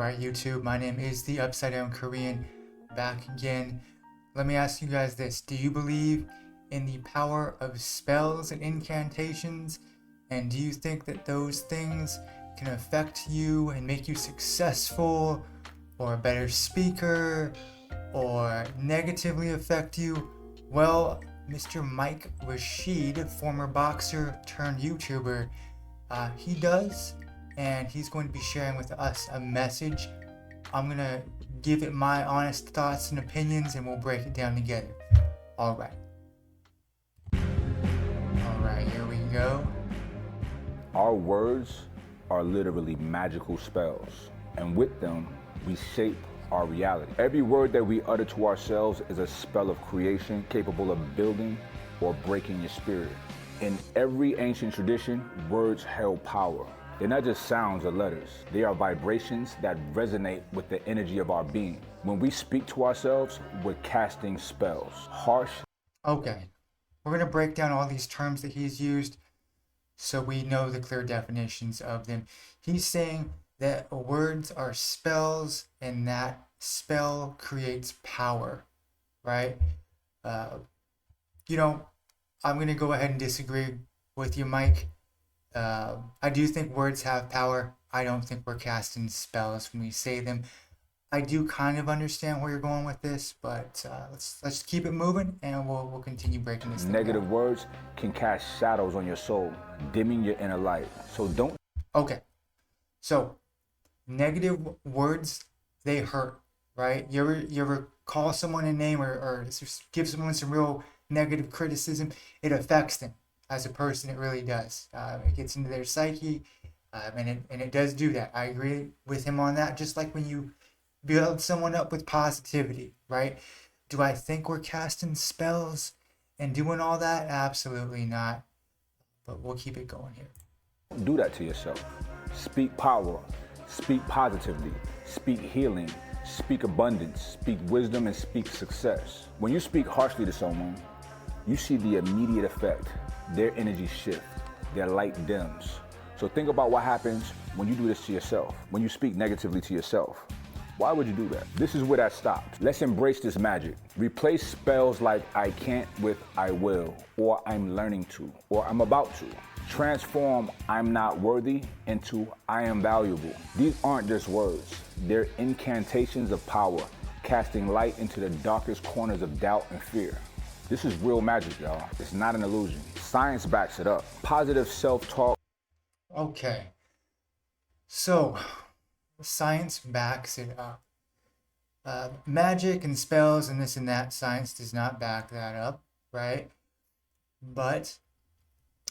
Alright, YouTube, my name is the Upside Down Korean, back again. Let me ask you guys this. Do you believe in the power of spells and incantations? And do you think that those things can affect you and make you successful, or a better speaker, or negatively affect you? Well, Mr. Mike Rashid, former boxer turned YouTuber, he does, and he's going to be sharing with us a message. I'm going to give it my honest thoughts and opinions, and we'll break it down together. Alright, here we go. Our words are literally magical spells, and with them, we shape our reality. Every word that we utter to ourselves is a spell of creation capable of building or breaking your spirit. In every ancient tradition, words held power. They're not just sounds or letters. They are vibrations that resonate with the energy of our being. When we speak to ourselves, we're casting spells. Harsh. Okay, we're going to break down all these terms that he's used so we know the clear definitions of them. He's saying that words are spells and that spell creates power, right? I'm going to go ahead and disagree with you, Mike. I do think words have power. I don't think we're casting spells when we say them. I do kind of understand where you're going with this, but let's keep it moving, and we'll continue breaking this thing Negative down. words can cast shadows on your soul, dimming your inner light. So don't. Okay, so negative words, they hurt, right? You ever call someone a name or just give someone some real negative criticism? It affects them as a person. It really does. It gets into their psyche, and it does do that. I agree with him on that. Just like when you build someone up with positivity, right? Do I think we're casting spells and doing all that? Absolutely not. But we'll keep it going here. Don't do that to yourself. Speak power, speak positively, speak healing, speak abundance, speak wisdom, and speak success. When you speak harshly to someone, you see the immediate effect. Their energy shift, their light dims. So think about what happens when you do this to yourself, when you speak negatively to yourself. Why would you do that? This is where that stops. Let's embrace this magic. Replace spells like I can't with I will, or I'm learning to, or I'm about to. Transform I'm not worthy into I am valuable. These aren't just words. They're incantations of power, casting light into the darkest corners of doubt and fear. This is real magic, y'all. It's not an illusion. Science backs it up. Positive self-talk. Okay. So, science backs it up. Magic and spells and this and that, science does not back that up, right? But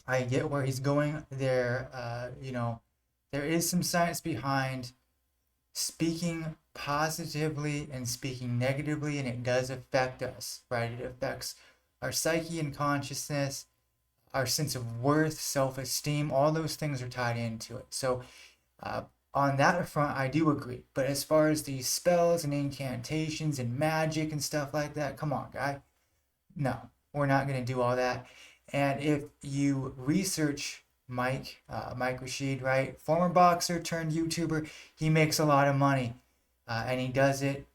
I get where he's going there. There is some science behind speaking positively and speaking negatively, and it does affect us, right? It affects our psyche and consciousness, our sense of worth, self-esteem. All those things are tied into it. So on that front, I do agree. But as far as these spells and incantations and magic and stuff like that, come on, guy. No, we're not going to do all that. And if you research Mike Rashid, right? Former boxer turned YouTuber. He makes a lot of money. And he does it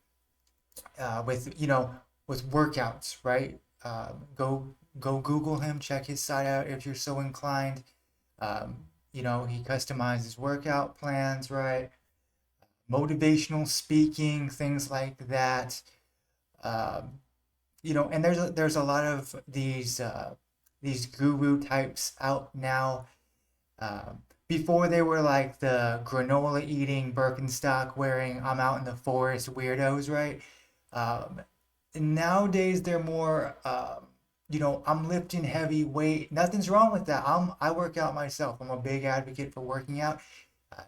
with workouts, right? Go Google him, check his site out if you're so inclined. He customizes workout plans, right? Motivational speaking, things like that. And there's a lot of these guru types out now. Before they were like the granola eating, Birkenstock wearing, I'm out in the forest weirdos, right? Nowadays they're more, I'm lifting heavy weight. Nothing's wrong with that. I work out myself. I'm a big advocate for working out.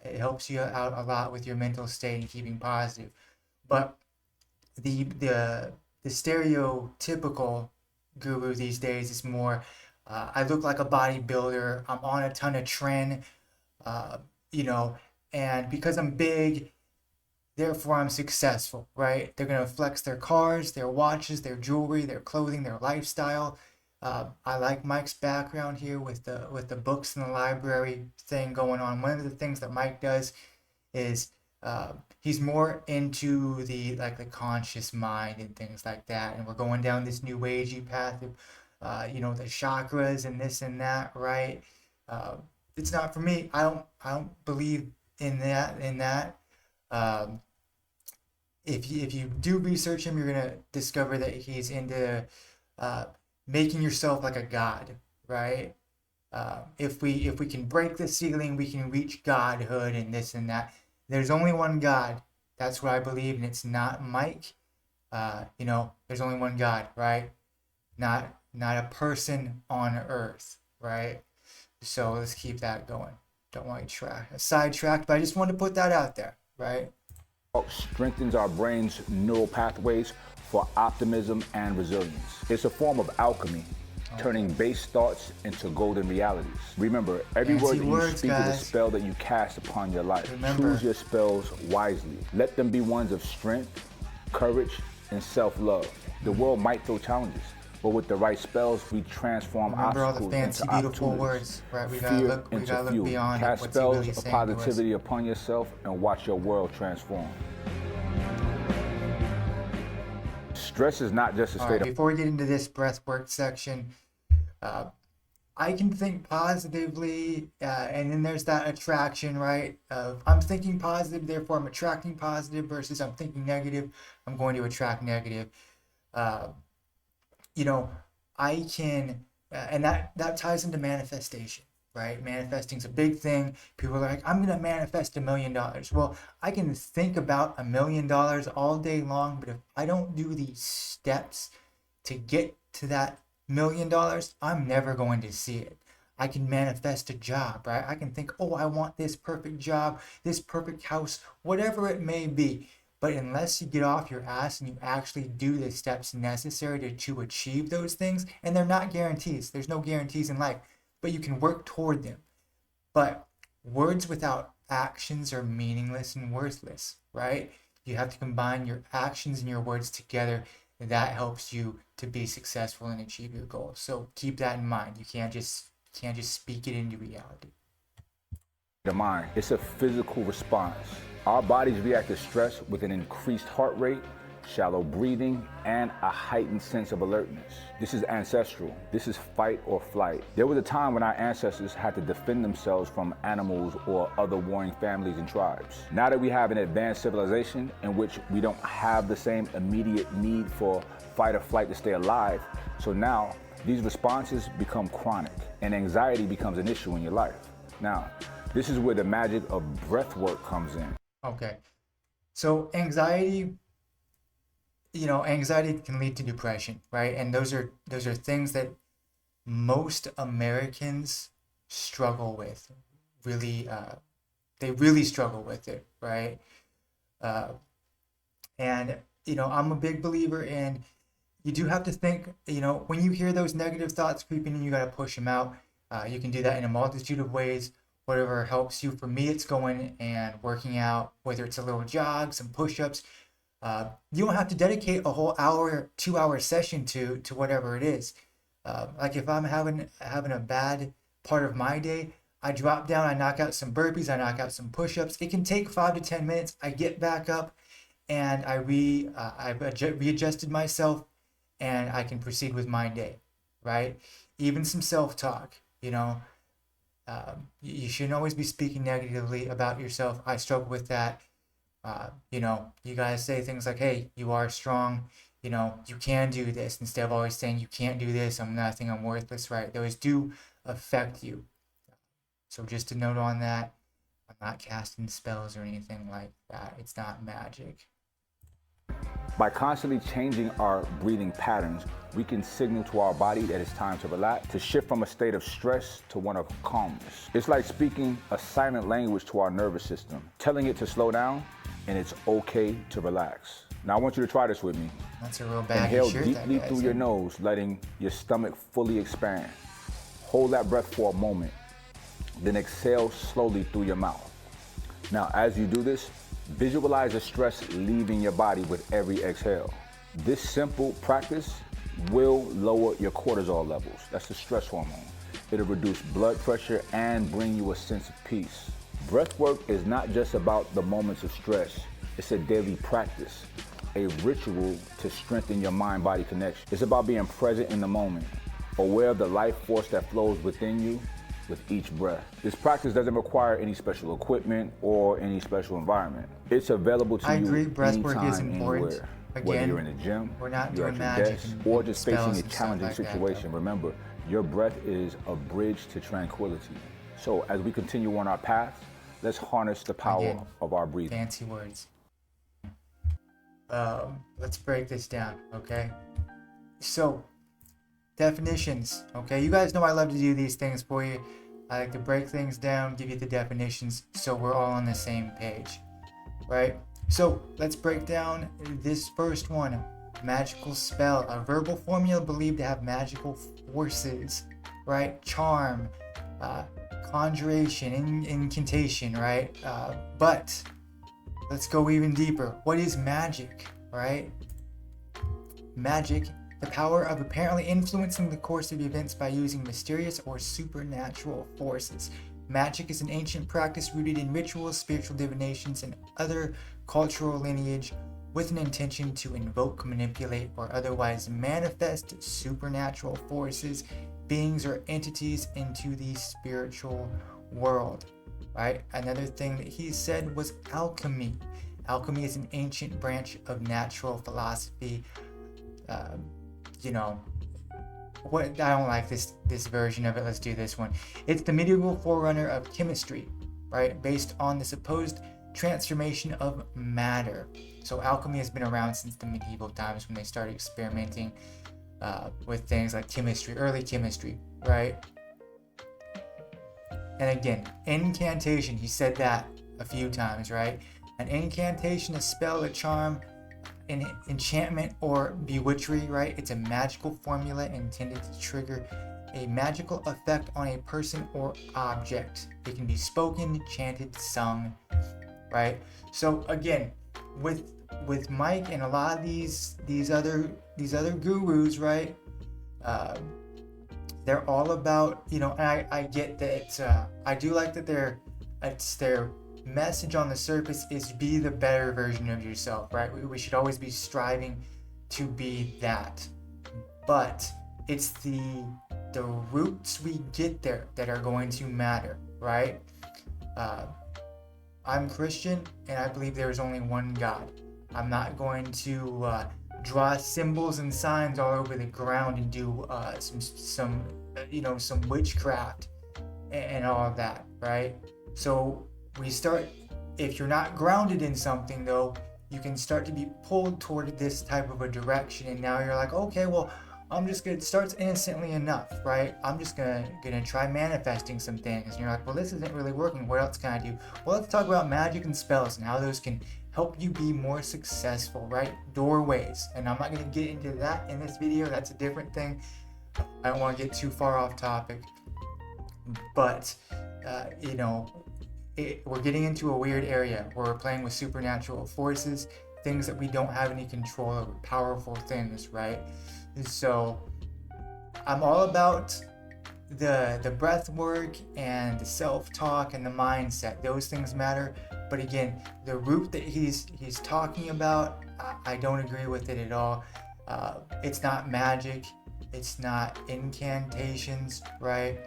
It helps you out a lot with your mental state and keeping positive. But the stereotypical guru these days is more, I look like a bodybuilder. I'm on a ton of tren, and because I'm big, therefore I'm successful, right? They're going to flex their cars, their watches, their jewelry, their clothing, their lifestyle. I like Mike's background here with the books in the library thing going on. One of the things that Mike does is he's more into the like the conscious mind and things like that. And we're going down this new agey path of, the chakras and this and that, right? Uh, it's not for me. I don't believe in that. Um, if you do research him, you're gonna discover that he's into uh, making yourself like a god, right? If we can break the ceiling, we can reach godhood and this and that. There's only one God. That's what I believe, and it's not Mike. There's only one God, right? Not a person on earth, right? So let's keep that going. Don't want to sidetracked, but I just wanted to put that out there, right? Strengthens our brain's neural pathways for optimism and resilience. It's a form of alchemy, turning base thoughts into golden realities. Remember, every word that you speak is a spell that you cast upon your life. Choose your spells wisely. Let them be ones of strength, courage, and self-love. The world might throw challenges, but with the right spells, we transform obstacles all the fancy, into beautiful opportunities. words, right? We gotta look fuel. beyond Cast what's spells really of saying to us. positivity upon yourself and watch your world transform. Stress is not just a state of... Before we get into this breath work section, I can think positively, and then there's that attraction, right? I'm thinking positive, therefore I'm attracting positive, versus I'm thinking negative, I'm going to attract negative. I can, and that ties into manifestation, right? Manifesting's a big thing. People are like, I'm gonna manifest $1 million. Well, I can think about $1 million all day long, but if I don't do these steps to get to that $1 million, I'm never going to see it. I can manifest a job, right? I can think, oh, I want this perfect job, this perfect house, whatever it may be. But unless you get off your ass and you actually do the steps necessary to achieve those things, and they're not guarantees, there's no guarantees in life, but you can work toward them. But words without actions are meaningless and worthless, right? You have to combine your actions and your words together. That helps you to be successful and achieve your goals. So keep that in mind. You can't just speak it into reality. The mind, it's a physical response. Our bodies react to stress with an increased heart rate, shallow breathing, and a heightened sense of alertness. This is ancestral. This is fight or flight. There was a time when our ancestors had to defend themselves from animals or other warring families and tribes. Now that we have an advanced civilization in which we don't have the same immediate need for fight or flight to stay alive, so now these responses become chronic and anxiety becomes an issue in your life. Now, this is where the magic of breath work comes in. Okay. So anxiety can lead to depression, right? And those are things that most Americans struggle with. Really, they really struggle with it, right? And I'm a big believer in, you do have to think, when you hear those negative thoughts creeping in, you got to push them out. You can do that in a multitude of ways. Whatever helps you. For me, it's going and working out, whether it's a little jog, some push-ups. You don't have to dedicate a whole hour, 2-hour session to whatever it is. Like if I'm having a bad part of my day, I drop down, I knock out some burpees, I knock out some push-ups. It can take 5 to 10 minutes. I get back up, and I've readjusted myself, and I can proceed with my day, right? Even some self-talk, you shouldn't always be speaking negatively about yourself. I struggle with that. You guys say things like, hey, you are strong, you can do this, instead of always saying you can't do this, I'm nothing, I'm worthless, right? Those do affect you. So just a note on that. I'm not casting spells or anything like that. It's not magic. By constantly changing our breathing patterns, we can signal to our body that it's time to relax, to shift from a state of stress to one of calmness. It's like speaking a silent language to our nervous system, telling it to slow down, and it's okay to relax. Now I want you to try this with me. That's a real bad Inhale deeply through your nose, letting your stomach fully expand. Hold that breath for a moment, then exhale slowly through your mouth. Now, as you do this, visualize the stress leaving your body with every exhale. This simple practice will lower your cortisol levels. That's the stress hormone. It'll reduce blood pressure and bring you a sense of peace. Breath work is not just about the moments of stress. It's a daily practice, a ritual to strengthen your mind-body connection. It's about being present in the moment, aware of the life force that flows within you with each breath. This practice doesn't require any special equipment or any special environment. It's available to I you agree, breath work is anytime, important. anywhere. Again, Whether you're in the gym, we're not you're doing at your magic desk, and or just facing spells a and stuff challenging like that, situation, remember, your breath is a bridge to tranquility. So as we continue on our path, let's harness the power Again, of our breathing. fancy words. Let's break this down, okay? So, definitions, okay? You guys know I love to do these things for you. I like to break things down, give you the definitions, so we're all on the same page, right? So, let's break down this first one. Magical spell, a verbal formula believed to have magical forces, right? Charm, conjuration, incantation, right? But let's go even deeper. What is magic, right? Magic, the power of apparently influencing the course of events by using mysterious or supernatural forces. Magic is an ancient practice rooted in rituals, spiritual divinations, and other cultural lineage with an intention to invoke, manipulate, or otherwise manifest supernatural forces, beings, or entities into the spiritual world. Right? Another thing that he said was alchemy. Alchemy is an ancient branch of natural philosophy. What I don't like this version of it. Let's do this one. It's the medieval forerunner of chemistry, right? Based on the supposed transformation of matter. So alchemy has been around since the medieval times when they started experimenting with things like chemistry, early chemistry, right? And again, incantation, he said that a few times, right? An incantation, a spell, a charm, an enchantment, or bewitchery, right? It's a magical formula intended to trigger a magical effect on a person or object. It can be spoken, chanted, sung, right? So again, with Mike and a lot of these other gurus, right? They're all about, and I get that I do like that their message on the surface is be the better version of yourself, right? We should always be striving to be that, but it's the roots we get there that are going to matter, right? I'm Christian and I believe there is only one God. I'm not going to draw symbols and signs all over the ground and do some witchcraft and all of that, right? So we start, if you're not grounded in something though, you can start to be pulled toward this type of a direction, and now you're like, okay, well, I'm just gonna, it starts innocently enough, right? I'm just gonna try manifesting some things, and you're like, well, this isn't really working, what else can I do? Well, let's talk about magic and spells and how those can help you be more successful, right? Doorways, and I'm not gonna get into that in this video, that's a different thing. I don't want to get too far off topic, but we're getting into a weird area where we're playing with supernatural forces, things that we don't have any control over, powerful things, right? So I'm all about the breath work and the self-talk and the mindset. Those things matter, but again, the root that he's talking about, I don't agree with it at all. It's not magic, it's not incantations, right?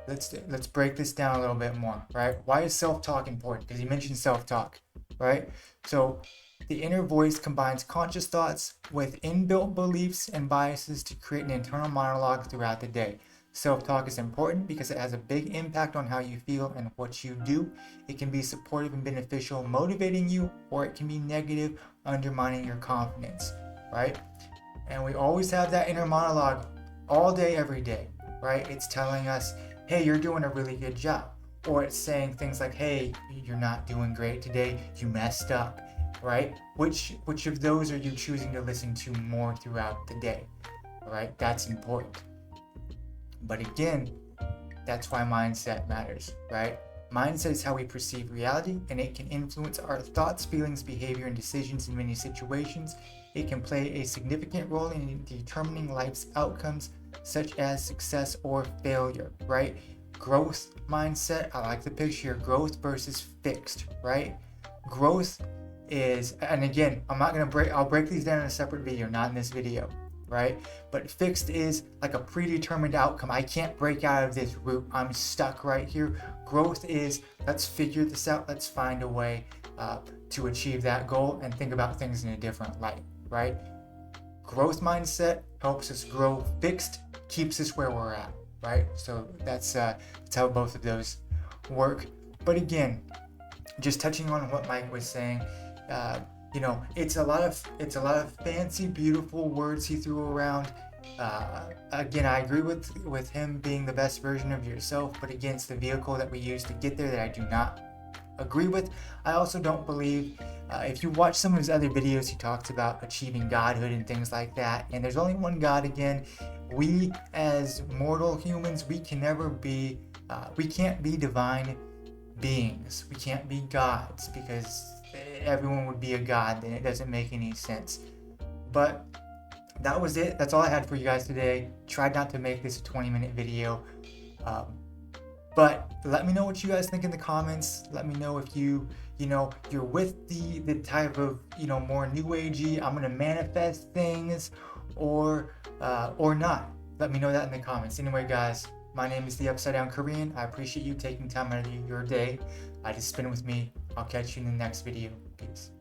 Let's break this down a little bit more, right? Why is self-talk important? Because he mentioned self-talk, right? So the inner voice combines conscious thoughts with inbuilt beliefs and biases to create an internal monologue throughout the day. Self-talk is important because it has a big impact on how you feel and what you do. It can be supportive and beneficial, motivating you, or it can be negative, undermining your confidence, right? And we always have that inner monologue all day, every day, right? It's telling us, hey, you're doing a really good job. Or it's saying things like, hey, you're not doing great today, you messed up, right? Which of those are you choosing to listen to more throughout the day, all right? That's important. But again, that's why mindset matters, right? Mindset is how we perceive reality, and it can influence our thoughts, feelings, behavior, and decisions in many situations. It can play a significant role in determining life's outcomes, such as success or failure, right? Growth mindset, I like the picture here, growth versus fixed, right? Growth is, and again, I'll break these down in a separate video, not in this video, right? But fixed is like a predetermined outcome. I can't break out of this route. I'm stuck right here. Growth is, let's figure this out. Let's find a way to achieve that goal and think about things in a different light, right? Growth mindset helps us grow. Fixed keeps us where we're at, right? So that's how both of those work. But again, just touching on what Mike was saying, it's a lot of fancy, beautiful words he threw around. Again, I agree with him being the best version of yourself, but again, it's the vehicle that we use to get there that I do not agree with. I also don't believe, if you watch some of his other videos, he talks about achieving godhood and things like that, and there's only one God. Again, we as mortal humans, we can't be divine beings. We can't be gods, because everyone would be a god, then it doesn't make any sense. But that was it. That's all I had for you guys today. Tried not to make this a 20-minute video. But let me know what you guys think in the comments. Let me know if you're with the type of, more new agey, I'm gonna manifest things, or not. Let me know that in the comments. Anyway, guys, my name is the Upside Down Korean. I appreciate you taking time out of your day to spend with me. I'll catch you in the next video. Peace.